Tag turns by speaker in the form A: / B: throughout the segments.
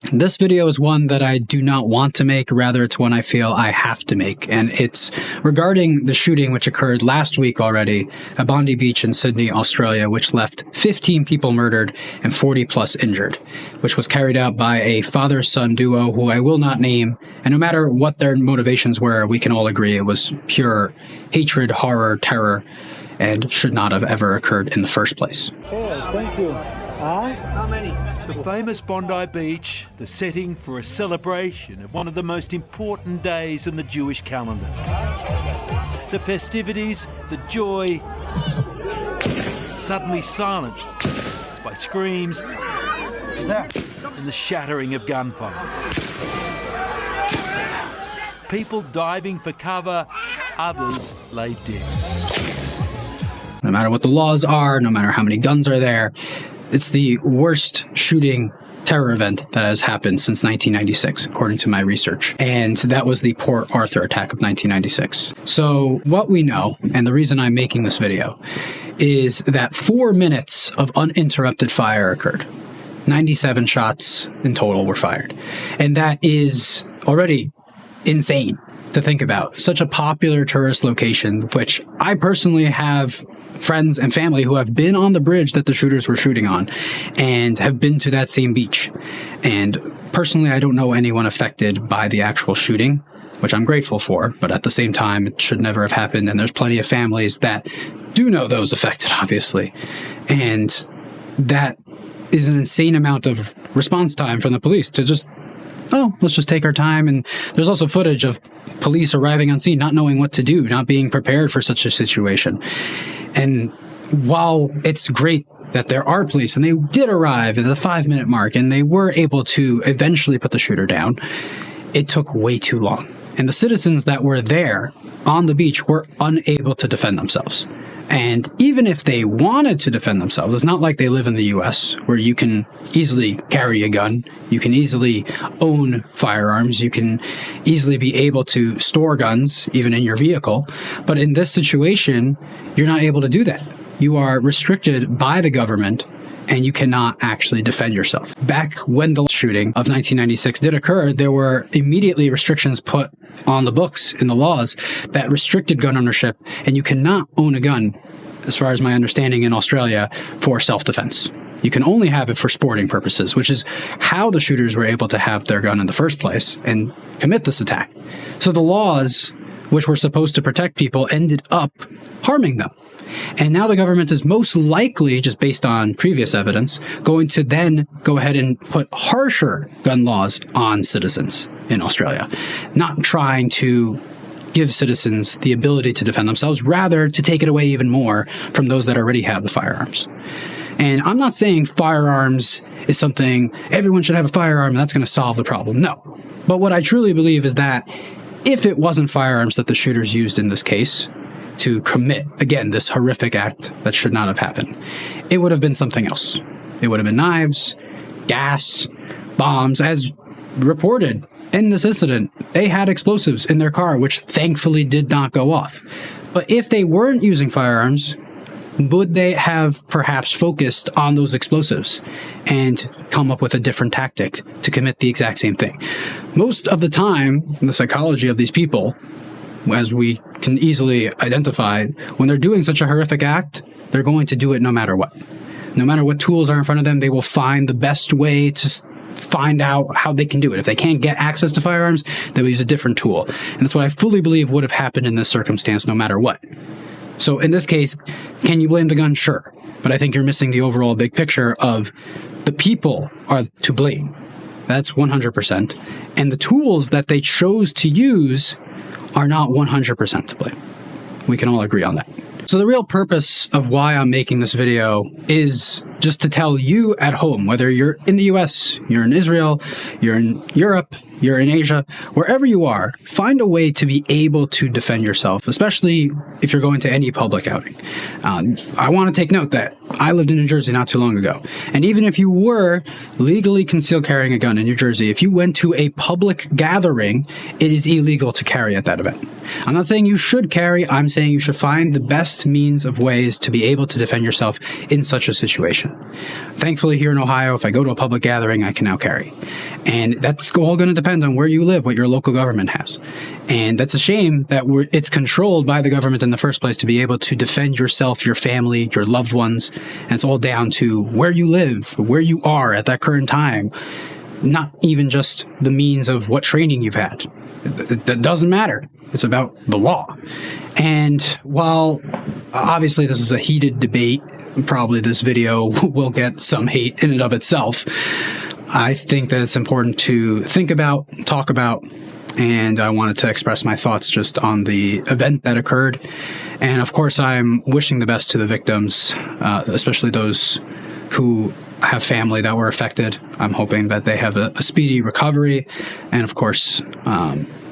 A: This video is one that I do not want to make, rather it's one I feel I have to make, and it's regarding the shooting which occurred last week already at Bondi Beach in Sydney, Australia, which left 15 people murdered and 40 plus injured, which was carried out by a father-son duo who I will not name, and no matter what their motivations were, we can all agree it was pure hatred, horror, terror, and should not have ever occurred in the first place.
B: Yeah, thank you.
C: How many?
D: The famous Bondi Beach, the setting for a celebration of one of the most important days in the Jewish calendar. The festivities, the joy, suddenly silenced by screams and the shattering of gunfire. People diving for cover, others lay dead.
A: No matter what the laws are, no matter how many guns are there, it's the worst shooting terror event that has happened since 1996, according to my research. And that was the Port Arthur attack of 1996. So what we know, and the reason I'm making this video, is that 4 minutes of uninterrupted fire occurred. 97 shots in total were fired. And that is already insane to think about. Such a popular tourist location, which I personally have friends and family who have been on the bridge that the shooters were shooting on and have been to that same beach. And personally, I don't know anyone affected by the actual shooting, which I'm grateful for, but at the same time, it should never have happened. And there's plenty of families that do know those affected, obviously. And that is an insane amount of response time from the police to just, oh, let's just take our time. And there's also footage of police arriving on scene, not knowing what to do, not being prepared for such a situation. And while it's great that there are police, and they did arrive at the 5-minute mark, and they were able to eventually put the shooter down, it took way too long. And the citizens that were there on the beach were unable to defend themselves. And even if they wanted to defend themselves, it's not like they live in the US where you can easily carry a gun, you can easily own firearms, you can easily be able to store guns even in your vehicle. But in this situation, you're not able to do that. You are restricted by the government and you cannot actually defend yourself. Back when the shooting of 1996 did occur, there were immediately restrictions put on the books in the laws that restricted gun ownership, and you cannot own a gun, as far as my understanding in Australia, for self-defense. You can only have it for sporting purposes, which is how the shooters were able to have their gun in the first place and commit this attack. So the laws, which were supposed to protect people, ended up harming them. And now the government is most likely, just based on previous evidence, going to then go ahead and put harsher gun laws on citizens in Australia, not trying to give citizens the ability to defend themselves, rather to take it away even more from those that already have the firearms. And I'm not saying firearms is something everyone should have a firearm and that's going to solve the problem. No. But what I truly believe is that if it wasn't firearms that the shooters used in this case to commit, again, this horrific act that should not have happened, it would have been something else. It would have been knives, gas, bombs. As reported in this incident, they had explosives in their car, which thankfully did not go off. But if they weren't using firearms, would they have perhaps focused on those explosives and come up with a different tactic to commit the exact same thing? Most of the time, the psychology of these people, as we can easily identify, when they're doing such a horrific act, they're going to do it no matter what. No matter what tools are in front of them, they will find the best way to find out how they can do it. If they can't get access to firearms, they will use a different tool. And that's what I fully believe would have happened in this circumstance no matter what. So in this case, can you blame the gun? Sure. But I think you're missing the overall big picture of the people are to blame. That's 100%. And the tools that they chose to use are not 100% to blame. We can all agree on that. So the real purpose of why I'm making this video is just to tell you at home, whether you're in the US, you're in Israel, you're in Europe, you're in Asia, wherever you are, find a way to be able to defend yourself, especially if you're going to any public outing. I want to take note that I lived in New Jersey not too long ago. And even if you were legally concealed carrying a gun in New Jersey, if you went to a public gathering, it is illegal to carry at that event. I'm not saying you should carry. I'm saying you should find the best means of ways to be able to defend yourself in such a situation. Thankfully, here in Ohio, if I go to a public gathering, I can now carry. And that's all going to depend on where you live, what your local government has. And that's a shame that it's controlled by the government in the first place to be able to defend yourself, your family, your loved ones. And it's all down to where you live, where you are at that current time, not even just the means of what training you've had. That doesn't matter. It's about the law. And while obviously this is a heated debate, probably this video will get some hate in and of itself, I think that it's important to think about, talk about, and I wanted to express my thoughts just on the event that occurred. And of course, I'm wishing the best to the victims, especially those who have family that were affected. I'm hoping that they have a speedy recovery. And of course,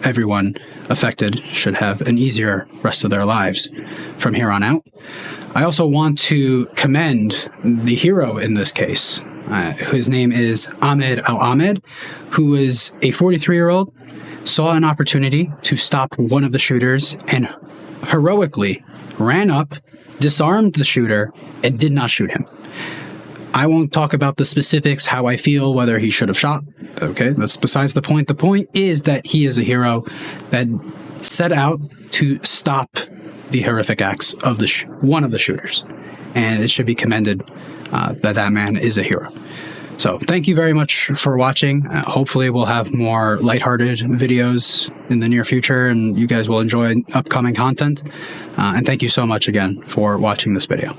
A: everyone affected should have an easier rest of their lives from here on out. I also want to commend the hero in this case. His name is al-Ahmed, who is a 43-year-old, saw an opportunity to stop one of the shooters and heroically ran up, disarmed the shooter, and did not shoot him. I won't talk about the specifics, how I feel, whether he should have shot. Okay, that's besides the point. The point is that he is a hero that set out to stop the horrific acts of one of the shooters. And it should be commended that man is a hero. So thank you very much for watching. Hopefully we'll have more lighthearted videos in the near future and you guys will enjoy upcoming content. And thank you so much again for watching this video.